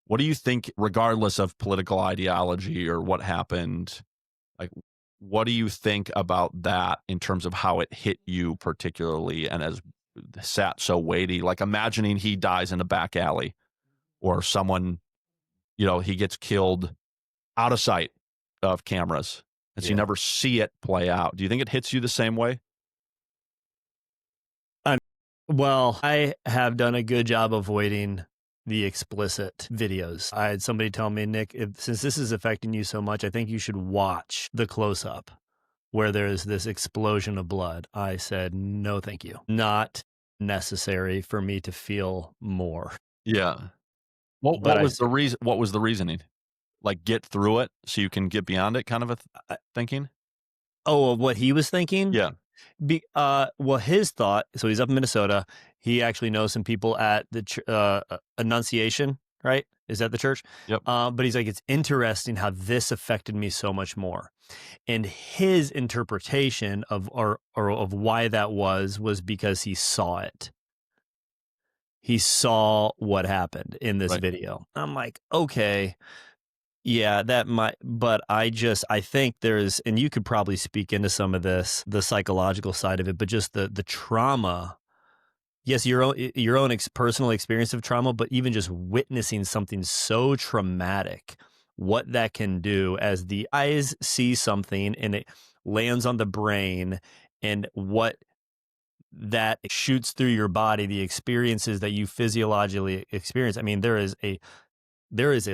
What do you think, regardless of political ideology or what happened, like, what do you think about that in terms of how it hit you particularly and has sat so weighty? Like imagining he dies in a back alley or someone, he gets killed out of sight of cameras. And so you Yeah. never see it play out. Do you think it hits you the same way? Well, I have done a good job avoiding the explicit videos. I had somebody tell me, Nick, since this is affecting you so much, I think you should watch the close-up where there's this explosion of blood. I said, no, thank you. Not necessary for me to feel more. Yeah. What But what was the reason? What was the reasoning? Like get through it so you can get beyond it, kind of thinking. what he was thinking? Yeah. Well, his thought, so he's up in Minnesota. He actually knows some people at the Annunciation, right? Is that the church? Yep. But he's like, it's interesting how this affected me so much more. And his interpretation of of why that was because he saw it. He saw what happened in this Right. video. I'm like, okay, yeah, that might, but I think there's, and you could probably speak into some of this, the psychological side of it, but just the trauma. Yes, your own personal experience of trauma, but even just witnessing something so traumatic, what that can do as the eyes see something and it lands on the brain, and what that shoots through your body, the experiences that you physiologically experience. I mean, there is a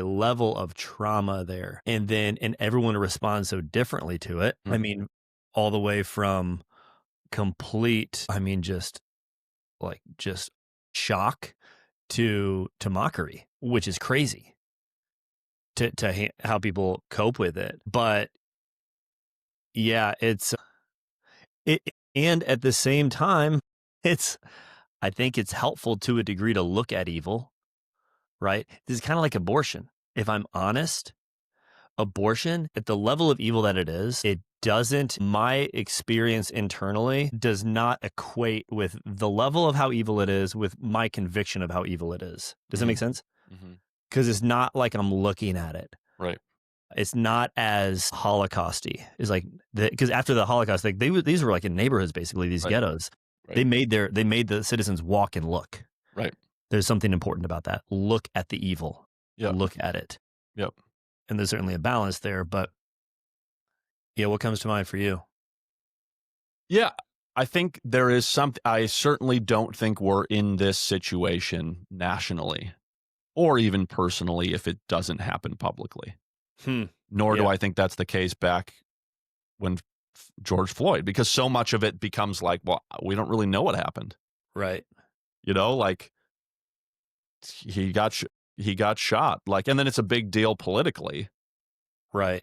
level of trauma there, and everyone responds so differently to it. I mean, all the way from complete, I mean, just shock to mockery, which is crazy to how people cope with it. But yeah, and at the same time, I think it's helpful to a degree to look at evil, right? This is kind of like abortion. If I'm honest, abortion, at the level of evil that it is, my experience internally does not equate with the level of how evil it is with my conviction of how evil it is. Does that make sense? Because it's not like I'm looking at it. Right. It's not as Holocausty. It's like, because after the Holocaust, like these were like in neighborhoods, basically, these ghettos. Right. They made the citizens walk and look. Right. There's something important about that. Look at the evil. Yep. Look at it. Yep. And there's certainly a balance there, but yeah, what comes to mind for you? Yeah, I think there is something. I certainly don't think we're in this situation nationally or even personally if it doesn't happen publicly. Nor do I think that's the case back when George Floyd, because so much of it becomes like, well, we don't really know what happened. Right. Like he got shot, like, and then it's a big deal politically. Right.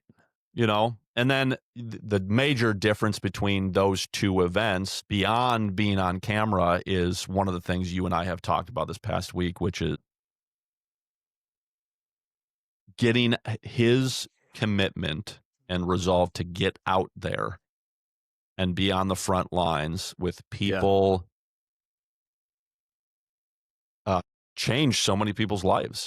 And then the major difference between those two events beyond being on camera is one of the things you and I have talked about this past week, which is getting his commitment and resolve to get out there and be on the front lines with people, change so many people's lives.